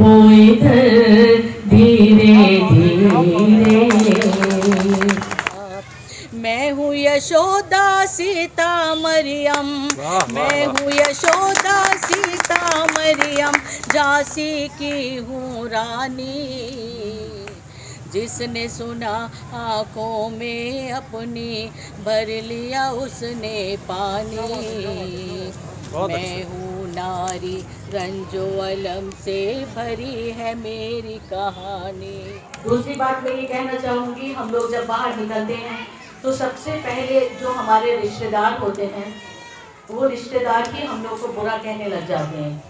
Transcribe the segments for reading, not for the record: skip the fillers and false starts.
वो इधर धीरे धीरे। मैं हूँ यशोदा सीता मरियम, मैं हूँ यशोदा सीता मरियम, झांसी की हूँ रानी। जिसने सुना आँखों में अपनी भर लिया उसने पानी। मैं हूँ नारी रंजो अलम से भरी है मेरी कहानी। दूसरी बात मैं ये कहना चाहूँगी, हम लोग जब बाहर निकलते हैं तो सबसे पहले जो हमारे रिश्तेदार होते हैं वो रिश्तेदार ही हम लोग को बुरा कहने लग जाते हैं,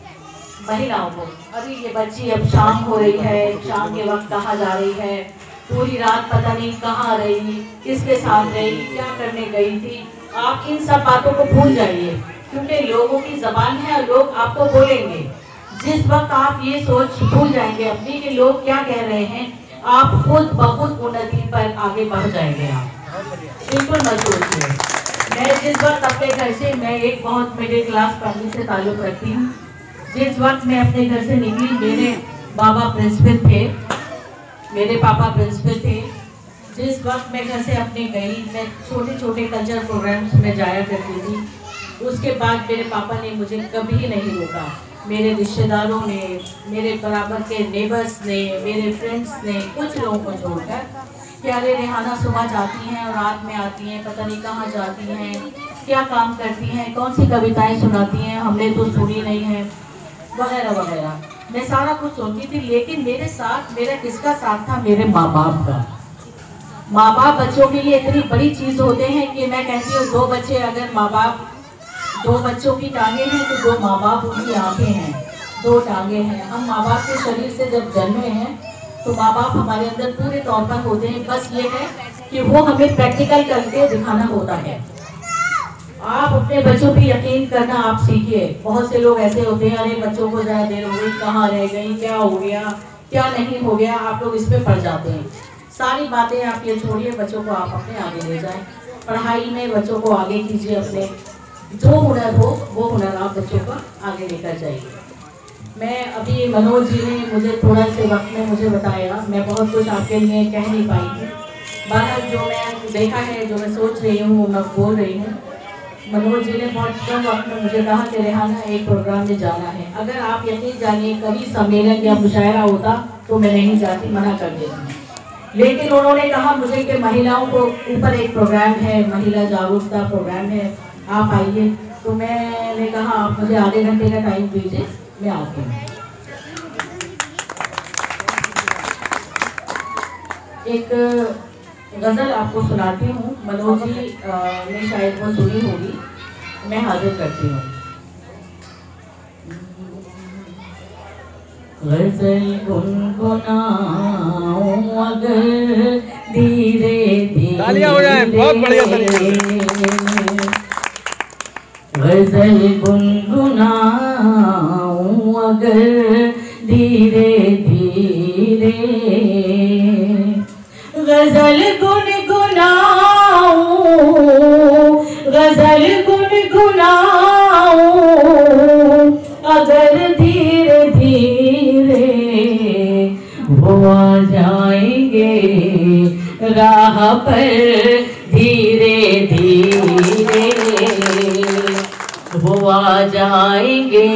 महिलाओं को। अभी ये बच्ची अब शाम हो रही है, शाम के वक्त कहाँ जा रही है, पूरी रात पता नहीं कहाँ रही, किसके साथ रही, क्या करने गई थी। आप इन सब बातों को भूल जाइए, क्योंकि लोगों की ज़बान है, लोग आपको बोलेंगे। जिस वक्त आप ये सोच भूल जाएंगे अपनी कि लोग क्या कह रहे हैं, आप खुद बहुत उन्नति पर आगे बढ़ जाएंगे। आप बिल्कुल मत सोचिए। मैं जिस वक्त अपने घर से, मैं एक बहुत मिडिल क्लास फैमिली से ताल्लुक़ रखती हूँ, जिस वक्त मैं अपने घर से निकली, मेरे बाबा प्रिंसिपल थे, मेरे पापा प्रिंसिपल थे। जिस वक्त मैं घर से अपने गई, मैं छोटे छोटे कल्चर प्रोग्राम्स में जाया करती थी। उसके बाद मेरे पापा ने मुझे कभी नहीं रोका। मेरे रिश्तेदारों ने, मेरे बराबर के नेबर्स ने, मेरे फ्रेंड्स ने, कुछ लोगों को छोड़कर कि अरे रेहाना सुबह जाती हैं और रात में आती हैं, पता नहीं कहाँ जाती हैं, क्या काम करती हैं, कौन सी कविताएं सुनाती हैं, हमने तो सुनी नहीं है, वगैरह वगैरह। मैं सारा कुछ सुनती थी, लेकिन मेरे साथ मेरा किसका साथ था? मेरे माँ बाप का। माँ बाप बच्चों के लिए इतनी बड़ी चीज़ होते हैं कि मैं कहती हूँ, दो बच्चे अगर माँ बाप, दो बच्चों की टांगे हैं तो दो माँ बाप उनकी आंखें हैं, दो टांगे हैं। हम माँ बाप के शरीर से जब जन्मे हैं तो माँ बाप हमारे अंदर पूरे तौर पर होते हैं। बस ये है कि वो हमें प्रैक्टिकल करके दिखाना होता है। आप अपने बच्चों पे यकीन करना आप सीखिए। बहुत से लोग ऐसे होते हैं, अरे बच्चों को ज़्यादा देर हो गई, कहाँ रह गई, क्या हो गया, क्या नहीं हो गया, आप लोग इस पे पड़ जाते हैं। सारी बातें आप ये छोड़िए, बच्चों को आप अपने आगे ले जाएं। पढ़ाई में बच्चों को आगे कीजिए, अपने जो हुनर हो वो हुनर आप बच्चों का आगे लेकर जाइए। मैं अभी मनोज जी ने मुझे थोड़ा से वक्त में मुझे बताया, मैं बहुत कुछ आपके लिए कह नहीं पाई थी। बहरहाल जो मैं देखा है, जो मैं सोच रही हूँ, मैं बोल रही हूँ। मनोज जी ने बहुत कम वक्त में मुझे कहा कि रेहाना एक प्रोग्राम में जाना है। अगर आप यकीन जानिए कभी सम्मेलन या मुशायरा होता तो मैं नहीं जाती, मना कर देती। लेकिन उन्होंने कहा मुझे कि महिलाओं को ऊपर एक प्रोग्राम है, महिला जागरूकता प्रोग्राम है, आप आइए। तो मैंने कहा आप मुझे आधे घंटे का टाइम दीजिए, मैं आती हूँ। एक गज़ल आपको सुनाती हूँ, मनोज जी ने शायद वो सुनी होगी, मैं हाजिर करती हूँ। गज़ल गुनगुनाऊं अगर धीरे धीरे, तालियां हो जाए, बहुत बढ़िया तालियां। गज़ल गुनगुनाऊं अगर धीरे धीरे, गज़ल गुनगुनाऊं, गज़ल गुनगुनाऊं अगर धीरे धीरे, वो आ जाएंगे राह पर धीरे धीरे, वो आ जाएंगे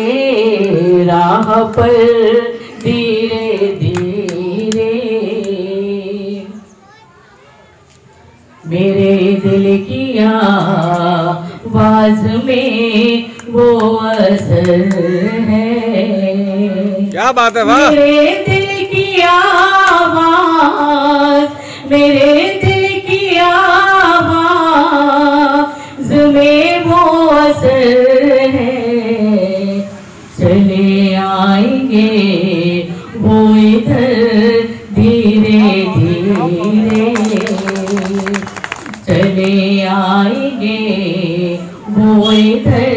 राह पर धीरे धीरे। मेरे दिल की आवाज़ में वो असर है, क्या बात है, वाह। मेरे दिल की आवाज़, मेरे दिल की आवाज़ में वो असर है। चले आएंगे वो इधर धीरे धीरे, चले आएंगे वो इधर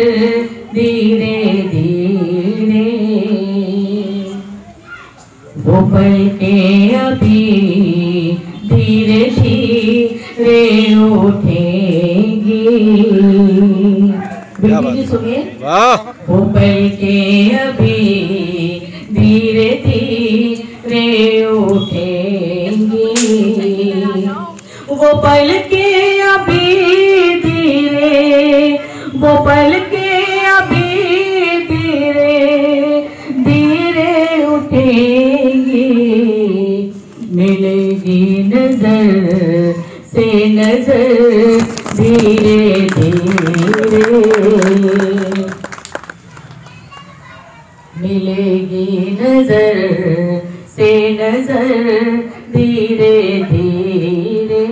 धीरे धीरे। वो पलकें अभी धीरे धीरे उठेंगी। बिल्कुल जी सुनिए, वाह। वो पलकें अभी धीरे धीरे उठेंगी। वो पल के अभी धीरे, वो पल के अभी धीरे धीरे उठेंगी। मिलेगी नजर से नजर धीरे धीरे, मिलेगी नजर से नजर धीरे धीरे।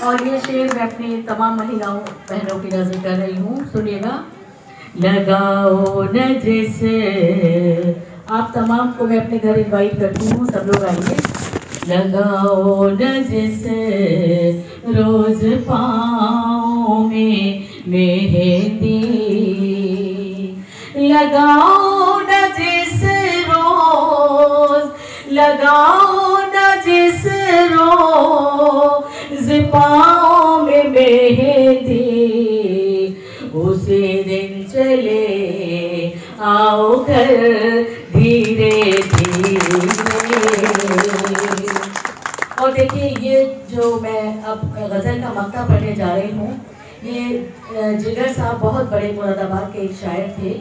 और ये शेर मैं अपनी तमाम महिलाओं बहनों की नजर कर रही हूँ, सुनिएगा। लगाओ न जिस, आप तमाम को मैं अपने घर इनवाइट करती हूँ, सब लोग आएंगे। लगाओ न जिस रोज पाँव में मेहंदी, लगाओ न जिस रोज, लगाओ न जिस रोज पाँव में मेहंदी, उसी दिन चले आओ घर धीरे धीरे। और देखिए ये जो मैं अब गज़ल का मक्ता पढ़ने जा रही हूँ, ये जिगर साहब बहुत बड़े मुरादाबाद के एक शायर थे।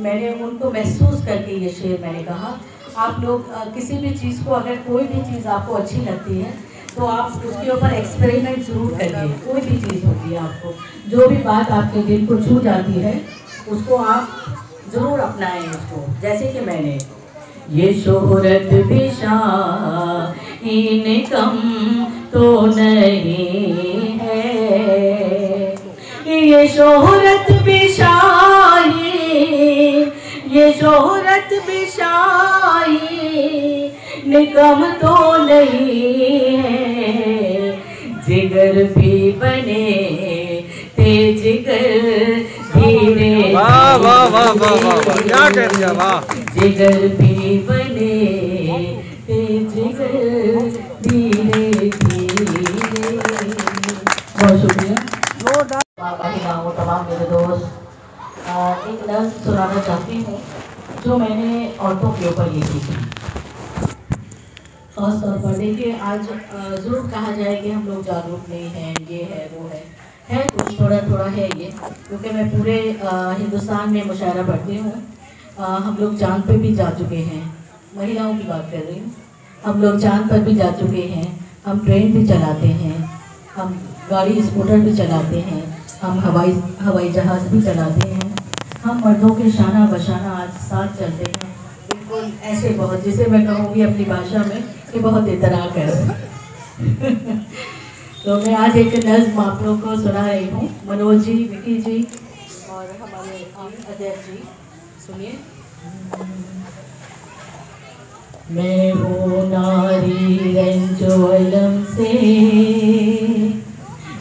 मैंने उनको महसूस करके ये शेर मैंने कहा, आप लोग किसी भी चीज़ को, अगर कोई भी चीज़ आपको अच्छी लगती है तो आप उसके ऊपर एक्सपेरिमेंट ज़रूर करिए। कोई भी चीज़ होती है, आपको जो भी बात आपके दिल को छू जाती है उसको आप ज़रूर अपनाएं उसको। जैसे कि मैंने ये शोहरत भी शाहीन कम तो नहीं है, ये शोहरत भी शाहीन, ये शोहरत भी शाहीन कम तो नहीं है। जिगर भी बने ते जिगर धीरे, वाह वाह वाह वाह वाह, क्या कह दिया, वाह। जिगर भी बने ते जिगर धीरे धीरे। बहुत शुक्रिया। महिलाओं, तमाम मेरे दोस्त, एक नज़्म सुनाना चाहती हूँ जो मैंने औरतों के ऊपर लिखी थी। खास तौर पर देखिए, आज ज़रूर कहा जाए कि हम लोग जागरूक नहीं हैं, ये है वो है कुछ थोड़ा थोड़ा है ये, क्योंकि मैं पूरे हिंदुस्तान में मुशायरा पढ़ती हूँ। हम लोग चांद पे भी जा चुके हैं, महिलाओं की बात कर रही हूँ। हम लोग चांद पर भी जा चुके हैं, हम ट्रेन भी चलाते हैं, हम गाड़ी स्कूटर भी चलाते हैं, हम हवाई जहाज़ भी चलाते हैं। हम मर्दों के शाना बशाना आज साथ चलते हैं, बिल्कुल ऐसे बहुत, जिसे मैं कहूँगी अपनी भाषा में कि बहुत इतराक है। तो मैं आज एक नज़्म आप लोगों को सुना रही हूँ। मनोज जी, विकी जी और हमारे अजय जी, सुनिए। मैं हूँ नारी रंजो अलम से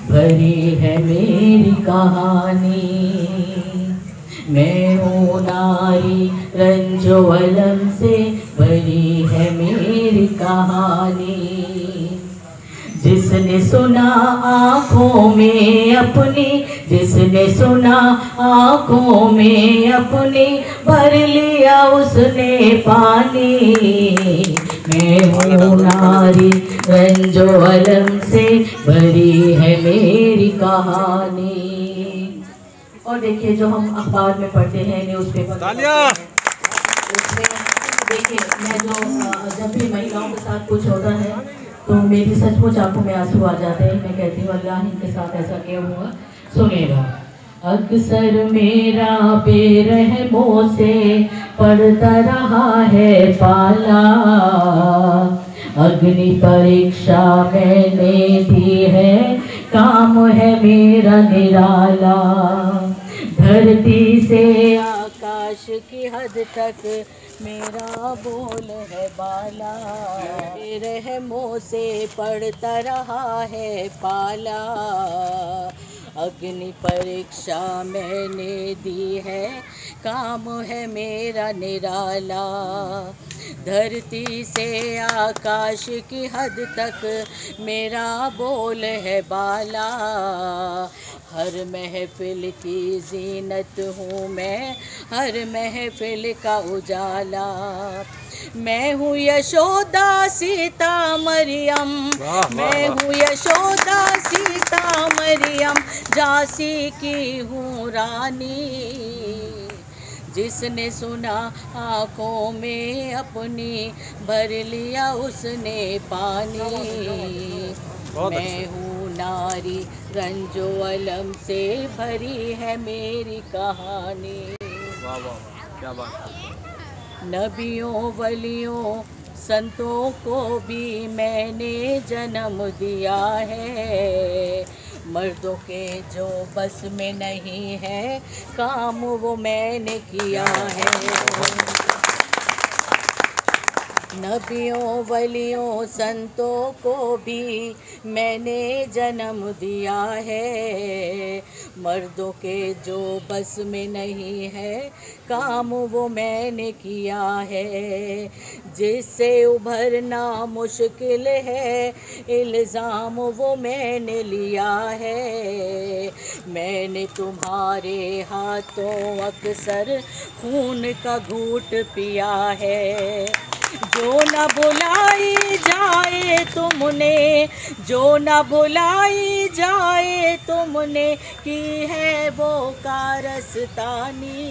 भरी है मेरी कहानी, मैं हूँ नारी रंजो अलम से भरी है मेरी कहानी। जिसने सुना आँखों में अपनी, जिसने सुना आँखों में अपनी, भर लिया उसने पानी। मैं हूँ नारी रंजो अलम से भरी है मेरी कहानी। और देखिए, जो हम अखबार में पढ़ते हैं, न्यूज़पेपर में पढ़ते हैं, उसमें देखिए, मैं जो जब भी महिलाओं के साथ कुछ होता है तो मेरी सचमुच आंखों में आंसू आ जाते हैं। मैं कहती हूँ अल्लाह इनके साथ ऐसा क्यों हुआ। सुनेगा। अक्सर मेरा बेरहमों से पड़ता रहा है पाला, अग्नि परीक्षा मैंने दी है, काम है मेरा निराला। धरती से आकाश की हद तक मेरा बोल है बाला, रहमों से पड़ता रहा है पाला, अग्नि परीक्षा मैंने दी है, काम है मेरा निराला। धरती से आकाश की हद तक मेरा बोल है बाला। हर महफिल की जीनत हूँ मैं, हर महफिल का उजाला। मैं हूँ यशोदा सीता मरियम, मैं हूँ यशोदा सीता मरियम, झांसी की हूँ रानी। जिसने सुना आँखों में अपनी, भर लिया उसने पानी। मैं हूँ नारी रंजो अलम से भरी है मेरी कहानी। वाह वाह वाह, क्या बात है। नबियों वलियों संतों को भी मैंने जन्म दिया है। मर्दों के जो बस में नहीं है काम, वो मैंने किया है। नबियों वलियों संतों को भी मैंने जन्म दिया है। मर्दों के जो बस में नहीं है काम, वो मैंने किया है। जिससे उभरना मुश्किल है इल्ज़ाम, वो मैंने लिया है। मैंने तुम्हारे हाथों अक्सर खून का घूंट पिया है। जो न भुलाई जाए तुमने, जो न भुलाई जाए तुमने, की है वो कारस्तानी।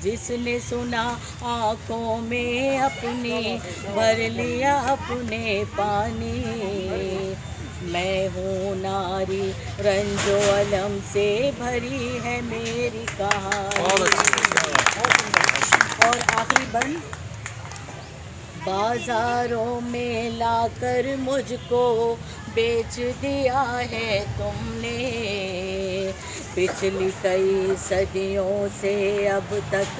जिसने सुना आँखों में अपनी, भर लिया अपने पानी। मैं हूँ नारी रंजो अलम से भरी है मेरी कहानी। और आखिरी बंद। बाज़ारों में लाकर मुझको बेच दिया है तुमने। पिछली कई सदियों से अब तक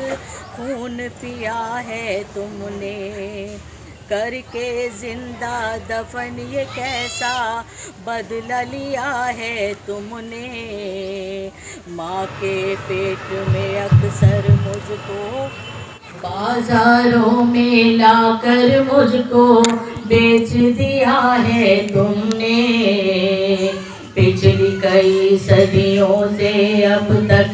खून पिया है तुमने। करके जिंदा दफन ये कैसा बदला लिया है तुमने। माँ के पेट में अक्सर मुझको बाजारों में लाकर मुझको बेच दिया है तुमने। पिछली कई सदियों से अब तक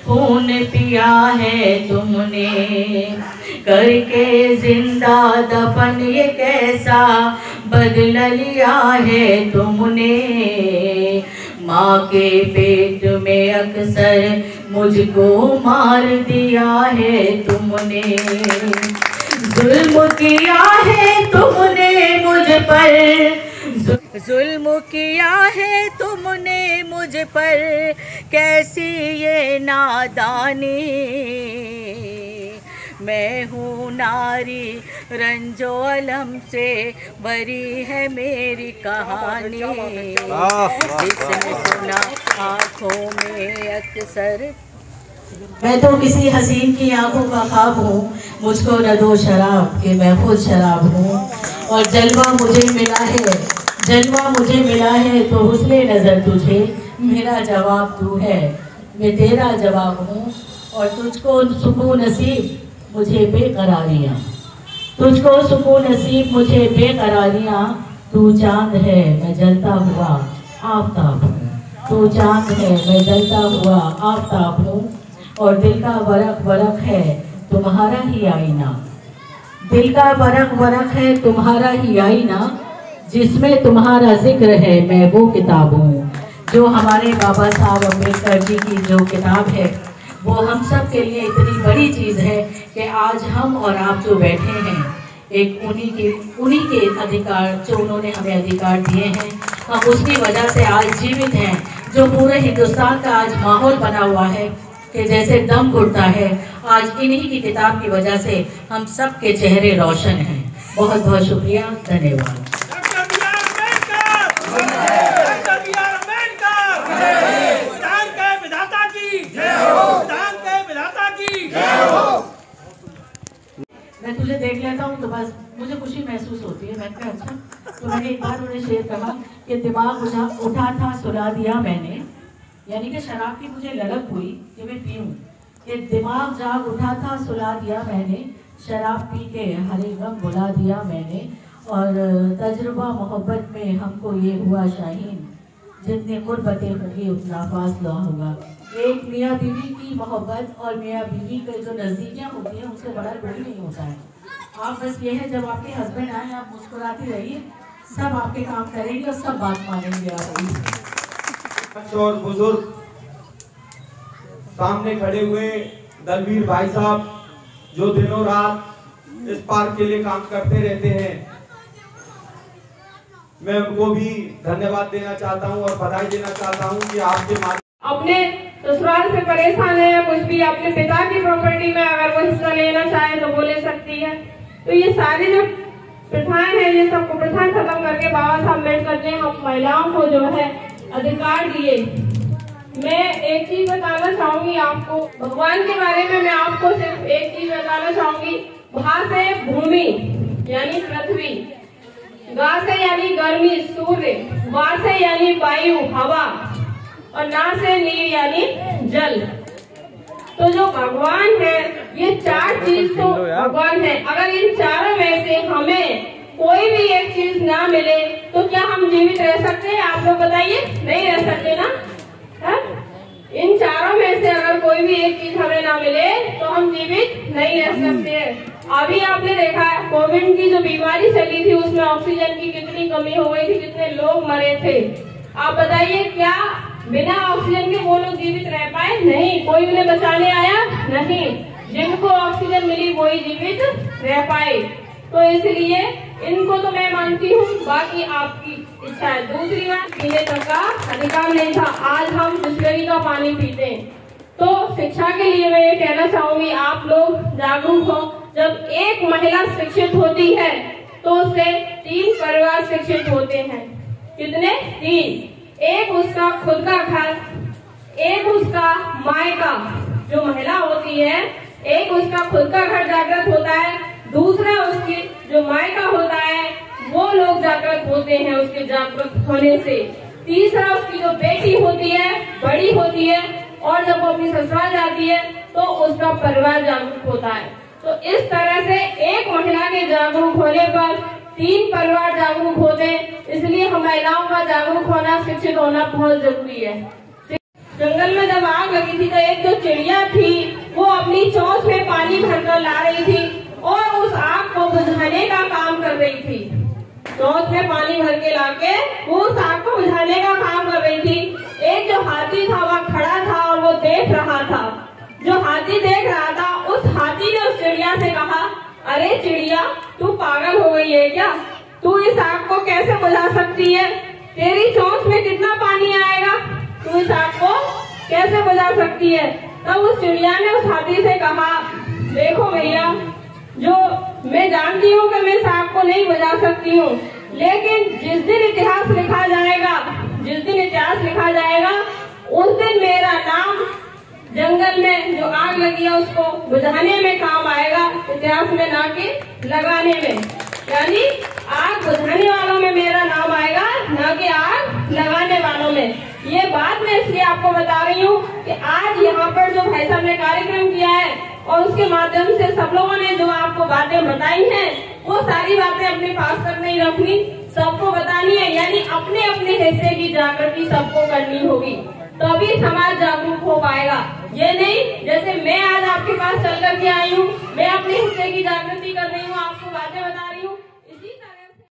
खून पिया है तुमने। करके जिंदा दफन ये कैसा बदला लिया है तुमने। माँ के पेट में अक्सर मुझको मार दिया है तुमने। जुल्म किया है तुमने मुझ पर, जुल्म किया है तुमने मुझ पर, कैसी ये नादानी। मैं हूँ नारी रंजो अलम से भरी है मेरी कहानी। जिसने सुना आँखों में अक्सर। मैं तो किसी हसीन की आंखों का ख्वाब हूँ, मुझको न दो शराब कि मैं खुद शराब हूँ। और जलवा मुझे मिला है, जलवा मुझे मिला है तो हुस्ने नज़र तुझे, मेरा जवाब तू है, मैं तेरा जवाब हूँ। और तुझको सुकून नसीब मुझे बेकरारियाँ, तुझको सुकून नसीब मुझे बेकरारियाँ। तू चाँद है मैं जलता हुआ आफताब हूँ, तू चाँद है मैं जलता हुआ आफताब हूँ। और दिल का वरक वरक है तुम्हारा ही आईना, दिल का वरक वरक है तुम्हारा ही आईना। जिसमें तुम्हारा जिक्र है मैं वो किताब हूँ। जो हमारे बाबा साहब अम्बेडकर जी की जो किताब है वो हम सब के लिए इतनी बड़ी चीज़ है कि आज हम और आप जो बैठे हैं एक उन्हीं के अधिकार जो उन्होंने हमें अधिकार दिए हैं, हम उसकी वजह से आज जीवित हैं। जो पूरे हिंदुस्तान का आज माहौल बना हुआ है कि जैसे दम घुटता है, आज इन्हीं की किताब की वजह से हम सब के चेहरे रोशन हैं। बहुत बहुत शुक्रिया, धन्यवाद। मैं तुझे देख लेता हूँ तो बस मुझे खुशी महसूस होती है। मैंने कहा अच्छा। तो मैंने एक बार उन्हें शेर कहा कि दिमाग उठा था सुला दिया मैंने, यानी कि शराब की मुझे ललक हुई कि मैं पीऊँ। कि दिमाग जाग उठा था सुला दिया मैंने, शराब पी के हरे गम बुला दिया मैंने, और तजुर्बा मोहब्बत में हमको ये हुआ शाहीन, जितने गुर्बतें होंगी उतना फासला होगा। एक मियाँ बीवी की मोहब्बत और मियाँ बीवी के जो नज़दीकियाँ होती हैं उससे बड़ा कोई नहीं होता है। आप बस ये है जब आपके हस्बैंड आए आप मुस्कुराती रहिए, सब आपके काम करेंगे और सब बात मानेंगे आपकी। और बुजुर्ग सामने खड़े हुए दलवीर भाई साहब जो दिनों रात इस पार्क के लिए काम करते रहते हैं, मैं उनको भी धन्यवाद देना चाहता हूं और बधाई देना चाहता हूं कि आपके अपने ससुराल से परेशान है या कुछ भी अपने पिता की प्रॉपर्टी में अगर वो हिस्सा लेना चाहे तो वो ले सकती है। तो ये सारी जो प्रथाएं हैं ये सब प्रथाएं खत्म करके बाबा साहब अम्बेडकर ने हम महिलाओं को जो है अधिकार दिए। मैं एक चीज बताना चाहूंगी आपको भगवान के बारे में, मैं आपको सिर्फ एक चीज बताना चाहूंगी। भा से भूमि यानी पृथ्वी, गा से यानी गर्मी सूर्य, वा से यानी वायु हवा, और ना से नीर यानी जल। तो जो भगवान है ये चार चीज तो भगवान है। अगर इन चारों में से हमें कोई भी एक चीज ना मिले तो क्या हम जीवित रह सकते हैं? आप लोग बताइए, नहीं रह सकते ना। है? इन चारों में से अगर कोई भी एक चीज हमें ना मिले तो हम जीवित नहीं रह सकते हैं। अभी आपने देखा है कोविड की जो बीमारी चली थी उसमें ऑक्सीजन की कितनी कमी हो गई थी, कितने लोग मरे थे। आप बताइए क्या बिना ऑक्सीजन के वो लोग जीवित रह पाए? नहीं। कोई उन्हें बचाने आया? नहीं। जिनको ऑक्सीजन मिली वही जीवित रह पाए। तो इसलिए इनको तो मैं मानती हूँ, बाकी आपकी इच्छा है। दूसरी बात, पीने तक का अधिकार नहीं था, आज हम बिस्लरी का पानी पीते हैं। तो शिक्षा के लिए मैं ये कहना चाहूंगी आप लोग जागरूक हो। जब एक महिला शिक्षित होती है तो उससे 3 परिवार शिक्षित होते हैं। कितने? 3। एक उसका खुद का घर, एक उसका मायका जो महिला होती है, एक उसका खुद का घर जागृत होता है, दूसरा उसकी जो मायका होता है वो लोग जागृत होते हैं उसके जागृत होने से, तीसरा उसकी जो बेटी होती है बड़ी होती है, और जब वो अपनी ससुराल जाती है तो उसका परिवार जागरूक होता है। तो इस तरह से एक महिला के जागरूक होने पर 3 परिवार जागरूक होते हैं। इसलिए हम महिलाओं का जागरूक होना, शिक्षित होना बहुत जरूरी है। जंगल में जब आग लगी थी तो एक जो चिड़िया थी वो अपनी चोंच में पानी भरकर ला रही थी और उस आग को बुझाने का काम कर रही थी। चोंच में पानी भर के लाके वो उस आग को बुझाने का काम कर रही थी। एक जो हाथी था वह खड़ा था और वो देख रहा था। जो हाथी देख रहा था उस हाथी ने उस चिड़िया से कहा, अरे चिड़िया, तू पागल हो गई है क्या? तू इस आग को कैसे बुझा सकती है? तेरी चोंच में कितना पानी आएगा? तू इस आग को कैसे बुझा सकती है? तब उस चिड़िया ने उस हाथी से कहा, देखो भैया, जो मैं जानती हूँ कि मैं इस आग को नहीं बुझा सकती हूँ, लेकिन जिस दिन इतिहास लिखा जाएगा, उस दिन मेरा नाम जंगल में जो आग लगी है उसको बुझाने में काम आएगा, इतिहास में ना कि लगाने में। यानी आग बुझाने वालों में मेरा नाम आएगा, ना कि आग लगाने वालों में। ये बात मैं इसलिए आपको बता रही हूँ कि आज यहाँ पर जो भाई साहब ने कार्यक्रम किया है और उसके माध्यम से सब लोगों ने जो आपको बातें बताई हैं वो सारी बातें अपने पास तक नहीं रखनी, सबको बतानी है। यानी अपने अपने हिस्से की जागृति सबको करनी होगी, तभी समाज जागरूक हो पाएगा। ये नहीं जैसे मैं आज आपके पास चल करके आई हूँ, मैं अपने हिस्से की जागृति कर रही हूँ,